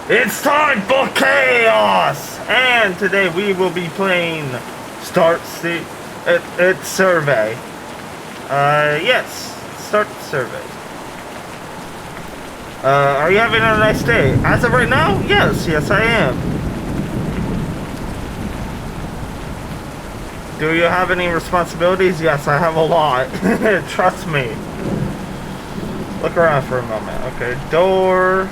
It's time for chaos! And today we will be playing it's survey. Yes, start survey. Are you having a nice day? As of right now, yes, I am. Do you have any responsibilities? Yes, I have a lot. Trust me. Look around for a moment. Okay, door,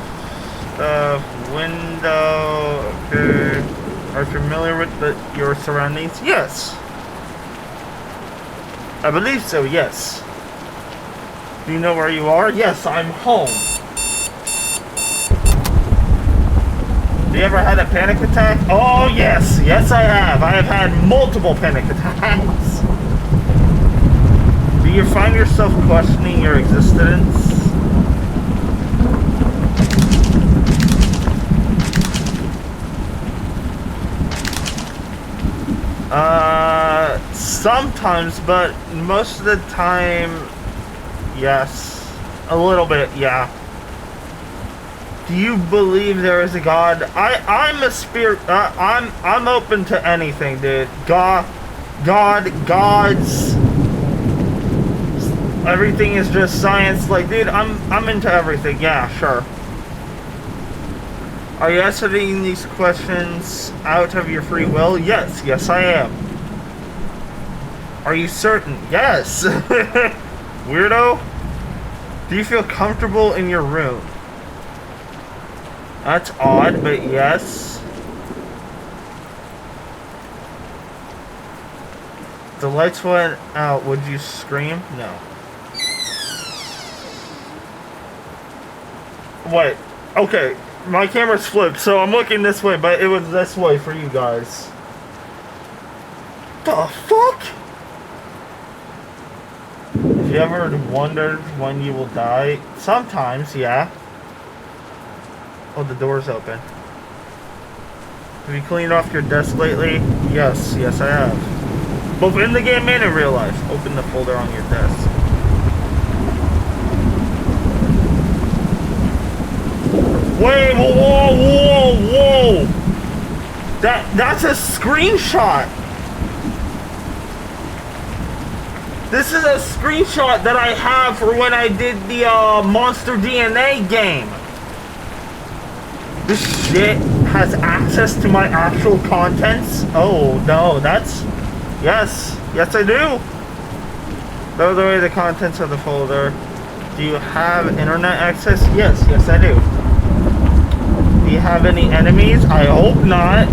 window. Okay. Are you familiar with your surroundings? Yes. I believe so, yes. Do you know where you are? Yes, I'm home. Have you ever had a panic attack? Oh, yes. Yes, I have. I have had multiple panic attacks. Do you find yourself questioning your existence? Sometimes, but most of the time, yes. A little bit, yeah. Do you believe there is a God? I'm a spirit. I'm open to anything, dude. Gods. Everything is just science. Like, dude, I'm into everything. Yeah, sure. Are you answering these questions out of your free will? Yes, I am. Are you certain? Yes. Weirdo. Do you feel comfortable in your room? That's odd, but yes. The lights went out. Would you scream? No. Wait. Okay. My camera's flipped, so I'm looking this way, but it was this way for you guys. The fuck? Have you ever wondered when you will die? Sometimes, yeah. Oh, the door's open. Have you cleaned off your desk lately? Yes, I have. Both in the game and in real life. Open the folder on your desk. Wait, whoa! That's a screenshot. This is a screenshot that I have for when I did the Monster DNA game. This shit has access to my actual contents? Oh, no, that's... Yes, I do. By the way, the contents of the folder. Do you have internet access? Yes, I do. Do you have any enemies? I hope not.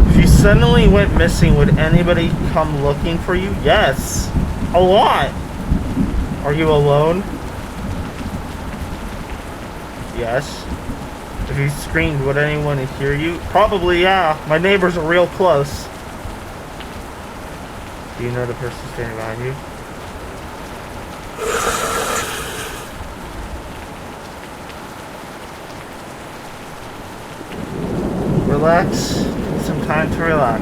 If you suddenly went missing, would anybody come looking for you? Yes. A lot. Are you alone? Yes. If you screamed, would anyone hear you? Probably, yeah. My neighbors are real close. Do you know the person standing behind you? Relax. Take some time to relax.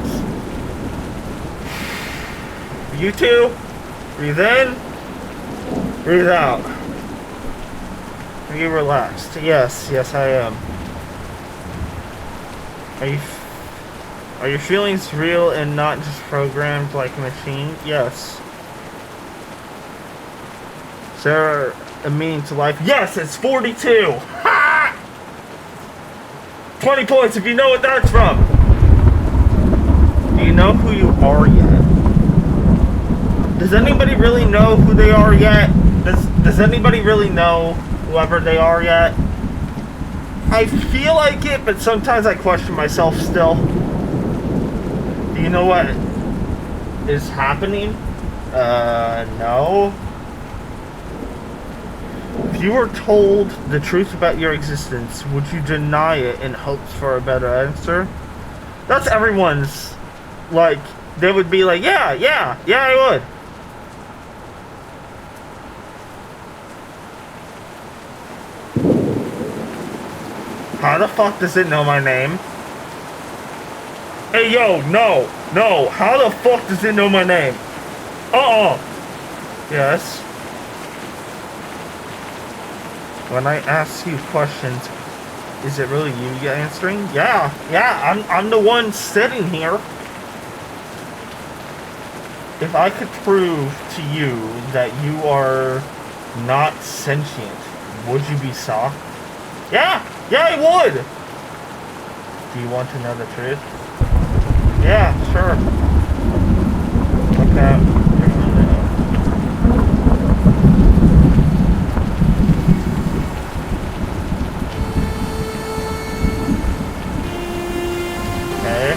You too. Breathe in. Breathe out. Are you relaxed? Yes, I am. Are your feelings real and not just programmed like a machine? Yes. Is there a meaning to life? Yes, it's 42! Ha! 20 points if you know what that's from! Do you know who you are yet? Does anybody really know who they are yet? Does anybody really know whoever they are yet? I feel like it, but sometimes I question myself still. Do you know what is happening? No. If you were told the truth about your existence, would you deny it in hopes for a better answer? That's everyone's, like, they would be like, yeah, I would. How the fuck does it know my name? Hey, yo, no. How the fuck does it know my name? Yes. When I ask you questions, is it really you answering? Yeah, I'm the one sitting here. If I could prove to you that you are not sentient, would you be soft? Yeah, I would. Do you want to know the truth? Yeah, sure. Look out your window. Okay.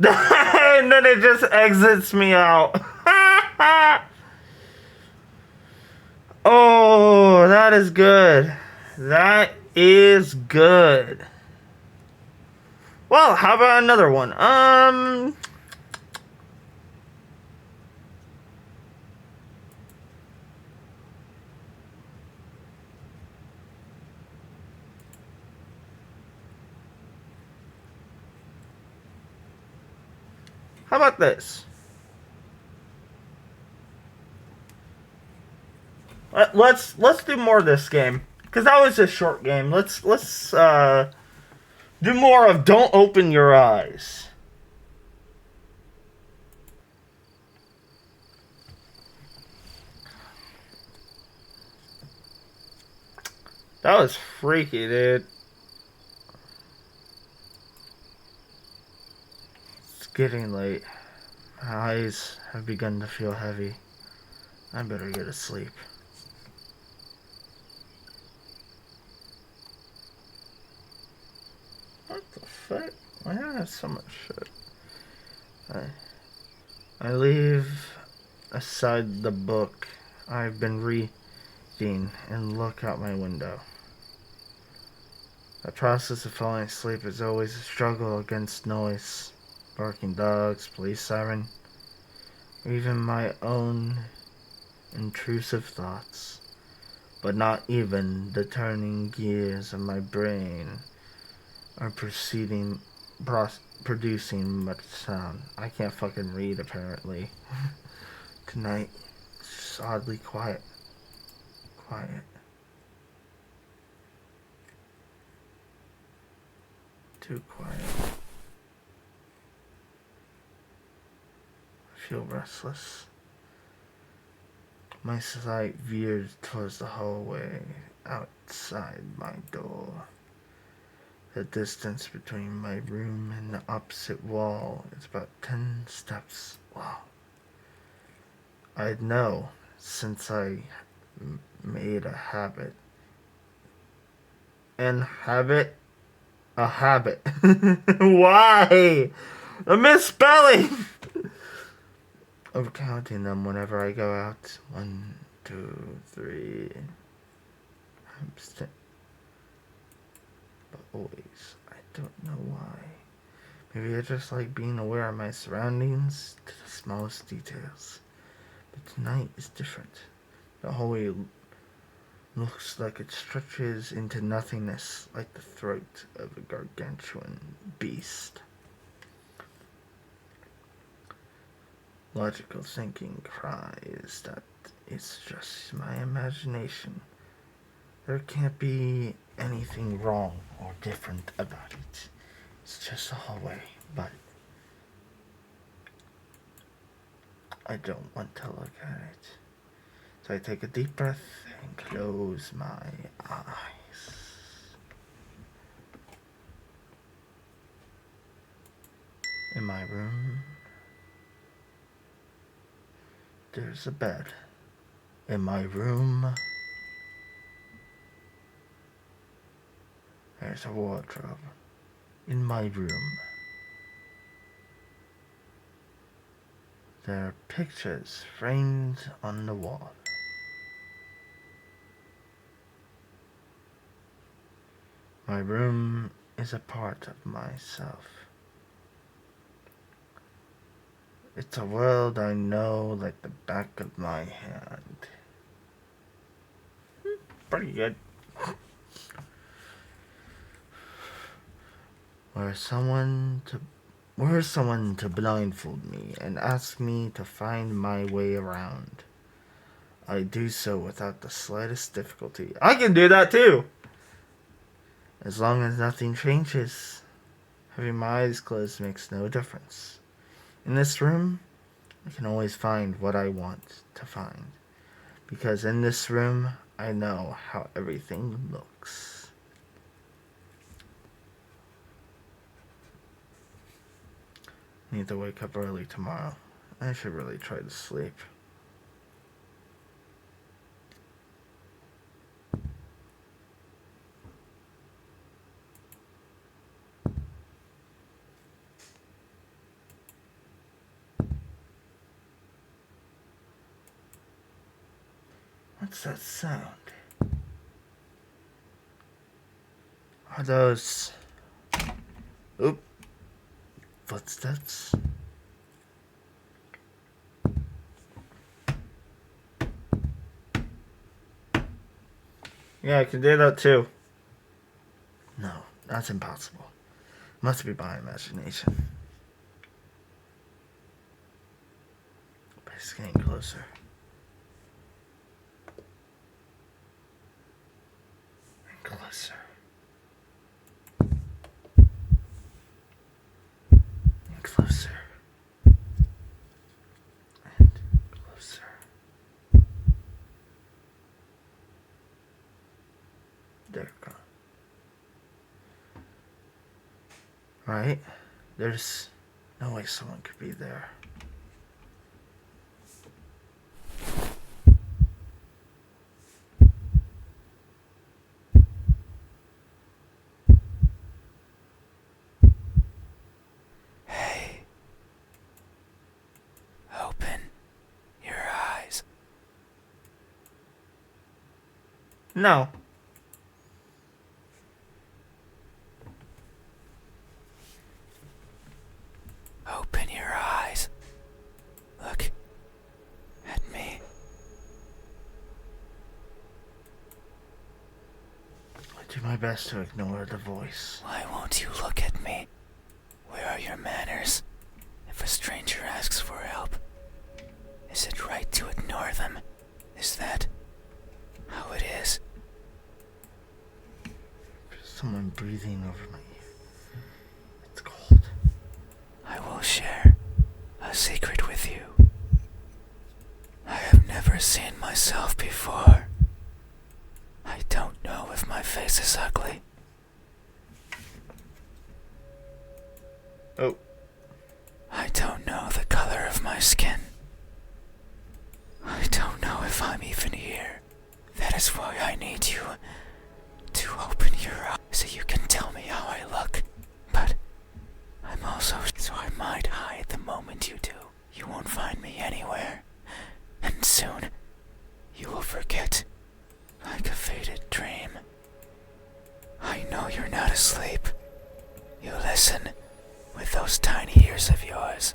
And then it just exits me out. Oh, that is good. That is good. Well, how about another one? How about this? Let's do more of this game, because that was a short game. Let's do more of Don't Open Your Eyes. That was freaky, dude. It's getting late. My eyes have begun to feel heavy. I better get to sleep. What the fuck? Why do I have so much shit? I leave aside the book I've been reading and look out my window. The process of falling asleep is always a struggle against noise, barking dogs, police siren, or even my own intrusive thoughts. But not even the turning gears of my brain are producing much sound. I can't fucking read, apparently. Tonight, it's just oddly quiet. Too quiet. I feel restless. My sight veers towards the hallway outside my door. The distance between my room and the opposite wall is about 10 steps long. I'd know since I made a habit. And habit? A habit. Why? A misspelling! Of counting them whenever I go out. 1, 2, 3. But always, I don't know why. Maybe I just like being aware of my surroundings to the smallest details. But tonight is different. The hallway looks like it stretches into nothingness, like the throat of a gargantuan beast. Logical thinking cries that it's just my imagination. There can't be anything wrong or different about it. It's just a hallway, but I don't want to look at it. So I take a deep breath and close my eyes. In my room, there's a bed. In my room, there's a wardrobe. In my room, there are pictures framed on the wall. My room is a part of myself. It's a world I know like the back of my hand. Pretty good. Were someone to blindfold me and ask me to find my way around, I do so without the slightest difficulty. I can do that too! As long as nothing changes, having my eyes closed makes no difference. In this room, I can always find what I want to find, because in this room, I know how everything looks. I need to wake up early tomorrow. I should really try to sleep. What's that sound? Are those... Oop. Footsteps? Yeah, I can do that too. No, that's impossible. Must be my imagination. But it's getting closer. And closer. And closer. And closer. They're gone. Right? There's no way someone could be there. Hey. Open your eyes. No. Open your eyes. Look at me. I do my best to ignore the voice. Why won't you look at me? Where are your manners? If a stranger asks for help, is it right to ignore them? Is that how it is? There's someone breathing over my ear. It's cold. I will share a secret with you. I have never seen myself before. I don't know if my face is ugly. Oh. I don't know the color of my skin. I don't know if I'm even here. That is why I need you to open your eyes so you can tell me how I look. But I'm also so I might hide the moment you do. You won't find me anywhere. And soon, you will forget, like a faded dream. I know you're not asleep. You listen with those tiny ears of yours.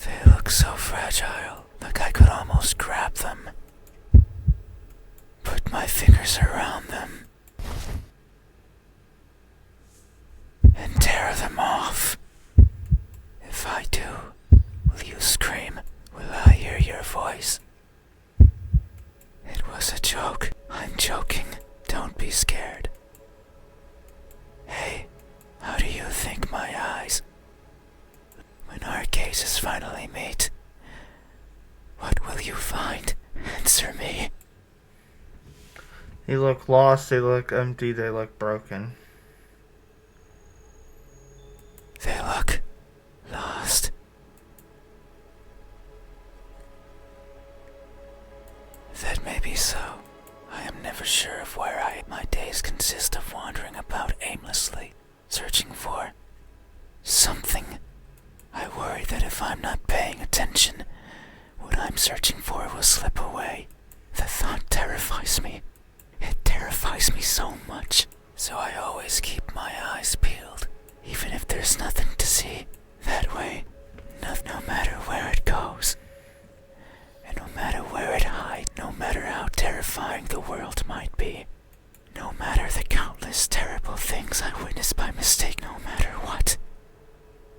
They look so fragile, like I could almost grab them. Put my fingers around them and tear them off. If I do, will you scream? Will I hear your voice? It was a joke. I'm joking. Don't be scared. Hey, how do you think my eyes? When our gazes finally meet, what will you find? Answer me. They look lost, they look empty, they look broken. They look lost. That may be so. I am never sure of where my days consist of wandering about aimlessly, searching for something. I worry that if I'm not paying attention, what I'm searching for will slip away. The thought terrifies me. It terrifies me so much So I always keep my eyes peeled, even if there's nothing to see. That way, no matter where it goes, and no matter where it hides, no matter how terrifying the world might be, no matter the countless terrible things I witness by mistake, no matter what,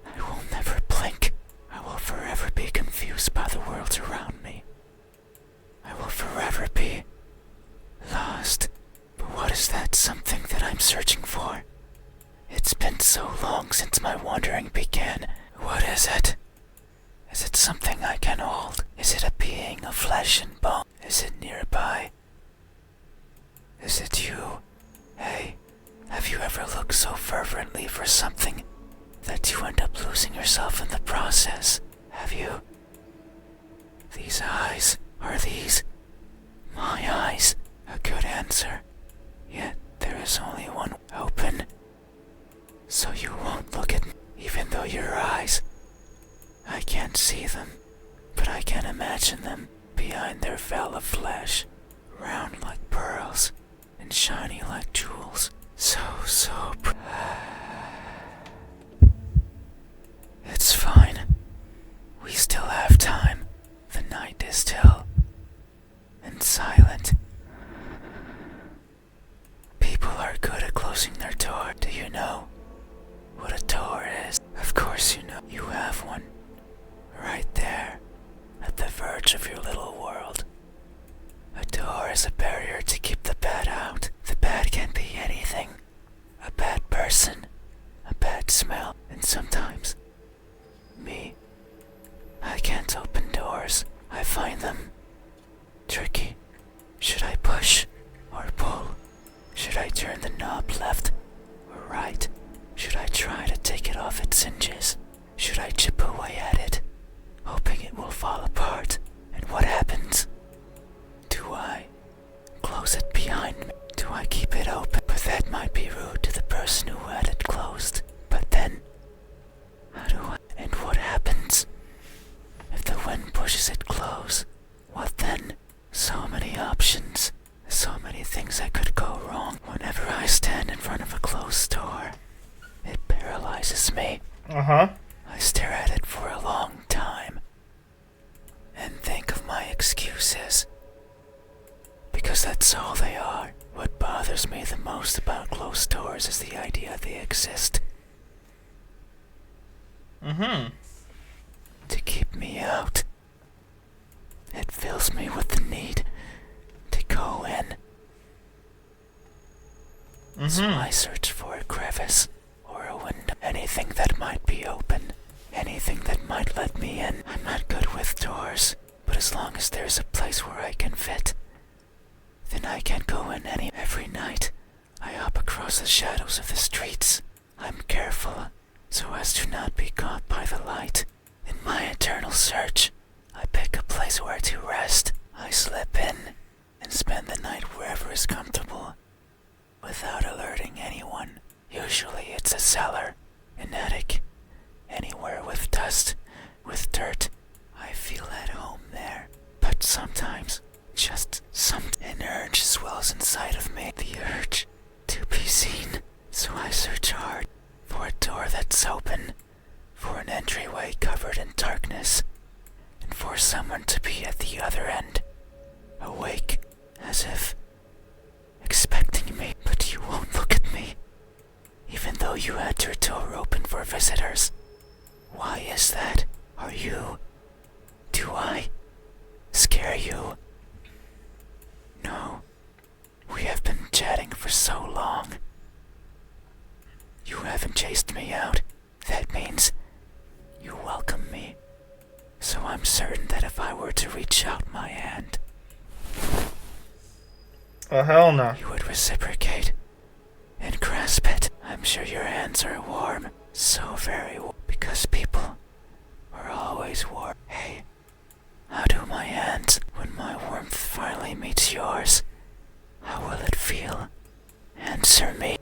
I will never blink. I will forever be confused by the world around me. I will forever be lost. But what is that something that I'm searching for? It's been so long since my wandering began. What is it? Is it something I can hold? Is it a being of flesh and bone? Is it nearby? Is it you? Hey, have you ever looked so fervently for something that you end up losing yourself in the process? Have you? These eyes, are these my eyes? A good answer. Yet there is only one open. So you won't look at me, even though your eyes, I can't see them, but I can imagine them behind their veil of flesh, round like pearls and shiny like jewels. So It's fine. We still have time. The night is still and silent. People are good at closing their door. Do you know what a door is? Of course you know. You have one. Right there, at the verge of your little world. A door is a barrier to keep the bad out. The bad can be anything. A bad person, a bad smell, and sometimes me. I can't open doors. I find them tricky. Should I push or pull? Should I turn the knob left or right? Should I try to take it off its hinges? Should I chip away at it, hoping it will fall apart? And what happens? Do I close it behind me? Do I keep it open? But that might be rude to the person who had it closed. But then, how do I? And what happens if the wind pushes it close? What then? So many options. So many things that could go wrong. Whenever I stand in front of a closed door, it paralyzes me. Uh-huh. I stare at it for a long time and think of my excuses. Because that's all they are. What bothers me the most about closed doors is the idea they exist. Mm-hmm. To keep me out. It fills me with the need to go in. So I search for a crevice or a window. Anything that might be open. Anything that might let me in. I'm not good with doors, but as long as there's a place where I can fit, then I can go in every night. I hop across the shadows of the streets. I'm careful so as to not be caught by the light. In my eternal search, I pick a place where to rest. I slip in and spend the night wherever is comfortable, without alerting anyone. Usually it's a cellar, an attic, anywhere with dust, with dirt. I feel at home there. But sometimes, just an urge swells inside of me. The urge to be seen. So I search hard for a door that's open, for an entryway covered in darkness, and for someone to be at the other end, awake, as if expecting me. But you won't look at me, even though you had your door open for visitors. Why is that? Are you? Do I scare you? No. We have been chatting for so long. You haven't chased me out. That means you welcome me. So I'm certain that if I were to reach out my hand, Oh, hell no. you would reciprocate and grasp it. I'm sure your hands are warm. So very warm. Because people are always warm. Hey, how do my hands when my warmth finally meets yours? How will it feel? Answer me.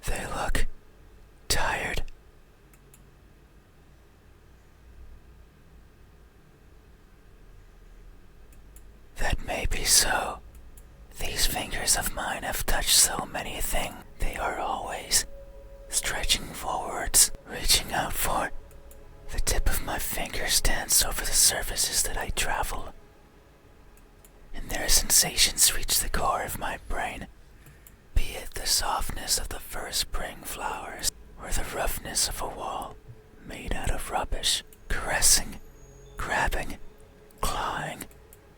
They look thing. They are always stretching forwards, reaching out for. The tip of my finger stands over the surfaces that I travel, and their sensations reach the core of my brain, be it the softness of the first spring flowers or the roughness of a wall made out of rubbish, caressing, grabbing, clawing,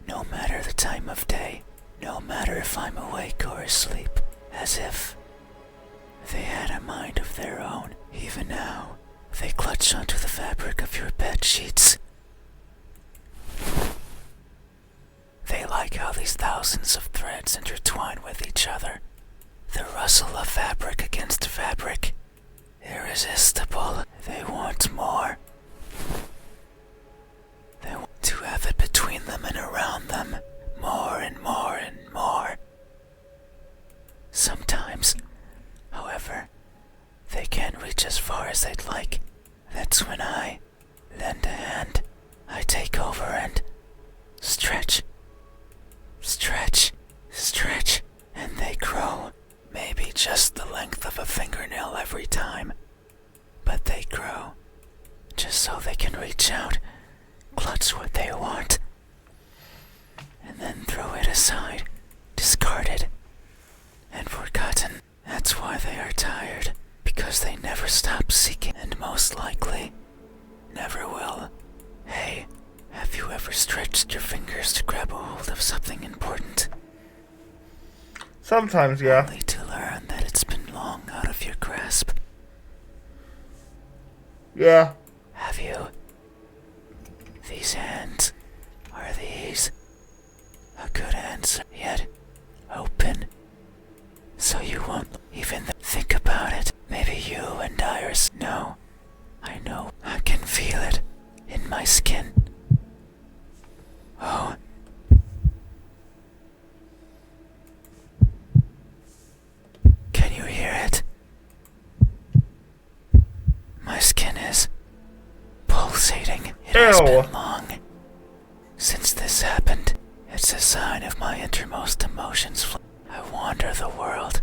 no matter the time of day, no matter if I'm awake or asleep, as if they had a mind of their own. Even now, they clutch onto the fabric of your bed sheets. They like how these thousands of threads intertwine with each other. The rustle of fabric against fabric. Irresistible. They want more. They want to have it between them and around them. More and more and more. Sometimes, however, they can't reach as far as they'd like. That's when I lend a hand. I take over and stretch, stretch, stretch, and they grow. Maybe just the length of a fingernail every time. But they grow, just so they can reach out, clutch what they want, and then throw it aside, discarded, and forgotten. That's why they are tired, because they never stop seeking, and most likely, never will. Hey, have you ever stretched your fingers to grab a hold of something important? Sometimes, yeah. Only to learn that it's been long out of your grasp. Yeah. Have you? These hands, are these a good answer? Yet open, so you won't even think about it. Maybe you and I are no, I know, I can feel it in my skin. Oh. Can you hear it? My skin is pulsating. It has been long since this happened. It's a sign of my innermost emotions. I wander the world,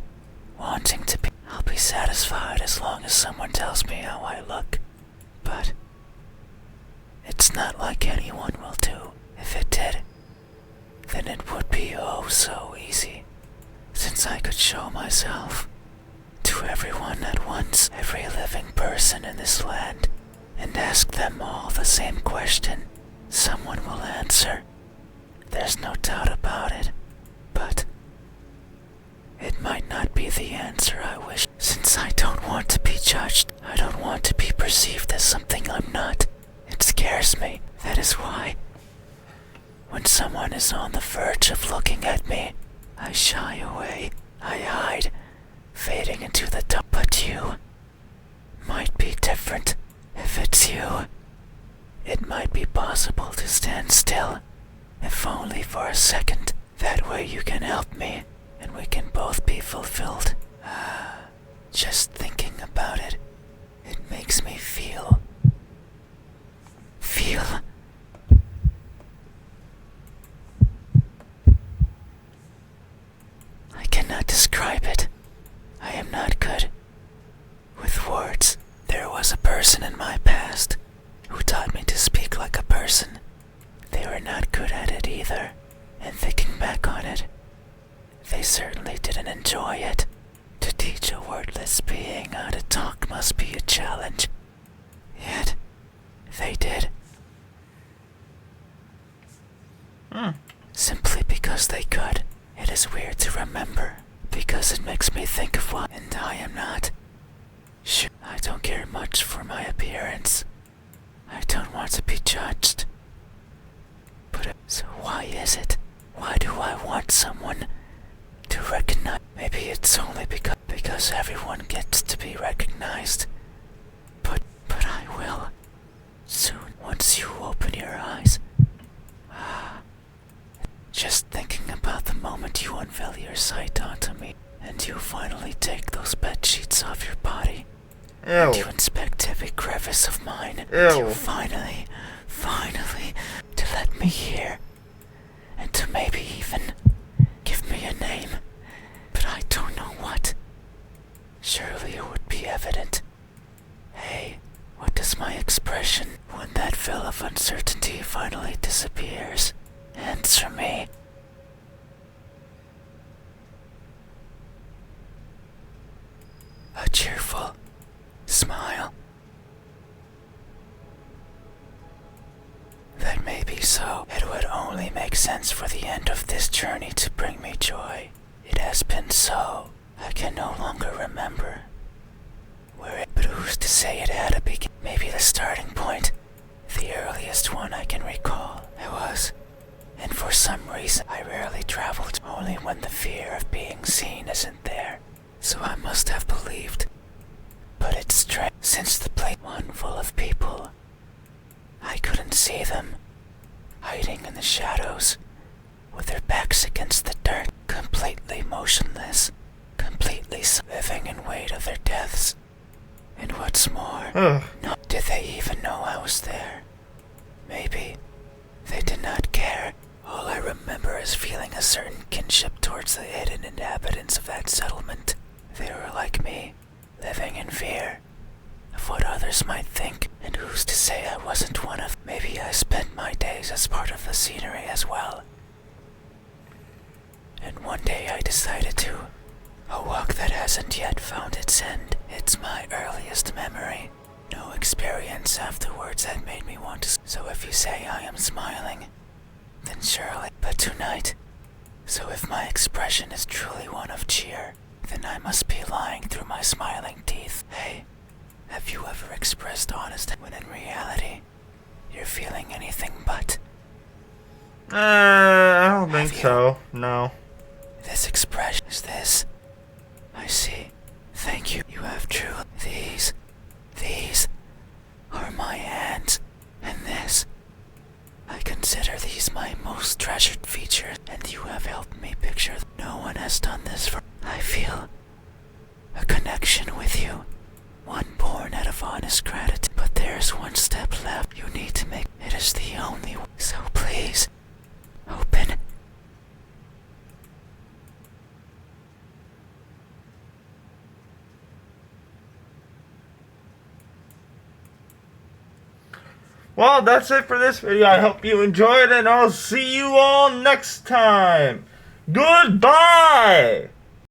wanting to be. I'll be satisfied as long as someone tells me how I look. But it's not like anyone will do. If it did, then it would be oh so easy, since I could show myself to everyone at once, every living person in this land, and ask them all the same question. Someone will answer. There's no doubt about it. But it might not be the answer I wish, since I don't want to be judged. I don't want to be perceived as something I'm not. It scares me. That is why, when someone is on the verge of looking at me, I shy away. I hide, fading into the dark. But you might be different. If it's you, it might be possible to stand still, if only for a second. That way you can help me, and we can both be fulfilled. Just thinking about it, it makes me feel. I cannot describe it. I am not good with words. There was a person in my past who taught me to speak like a person. They were not good at it either, and thinking back on it, they certainly didn't enjoy it. To teach a wordless being how to talk must be a challenge. Yet, they did. Simply because they could. It is weird to remember, because it makes me think of what, and I am not. Sure, I don't care much for my appearance. I don't want to be judged. But so why is it? Why do I want someone to recognize? Maybe it's only because everyone gets to be recognized. But I will. Soon, once you open your eyes. Just thinking about the moment you unveil your sight onto me, and you finally take those bed sheets off your body. Ew. And you inspect every crevice of mine. Ew. And you finally, to let me hear. And to maybe even give me a name. But I don't know what. Surely it would be evident. Hey, what does my expression when that veil of uncertainty finally disappears? Answer me. A cheerful smile. That may be so. It would only make sense for the end of this journey to bring me joy. It has been so. I can no longer remember but who's to say it had a beginning? Maybe the starting point, the earliest one I can recall, it was. And for some reason, I rarely traveled, only when the fear of being seen isn't there. So I must have believed. But it's strange, since the place one full of people, I couldn't see them, hiding in the shadows, with their backs against the dirt, completely motionless, completely living in wait of their deaths. And what's more, did they even know I was there? Maybe they did not care. All I remember is feeling a certain kinship towards the hidden inhabitants of that settlement. They were like me, living in fear of what others might think, and who's to say I wasn't one of. Maybe I spent my days as part of the scenery as well. And one day I decided to. A walk that hasn't yet found its end. It's my earliest memory. No experience afterwards that made me want to. So if you say I am smiling, then surely. But tonight, so if my expression is truly one of cheer, then I must be lying through my smiling teeth. Hey, have you ever expressed honesty when in reality, you're feeling anything but? I don't think so. No. This expression is this. I see. Thank you. You have true. These are my hands, and this. I consider these my most treasured features, and you have helped me picture. No one has done this for. I feel a connection with you, one born out of honest gratitude. But there's one step left. You need to make. It is the only one. So please, open. Well, that's it for this video. I hope you enjoyed, and I'll see you all next time. Goodbye!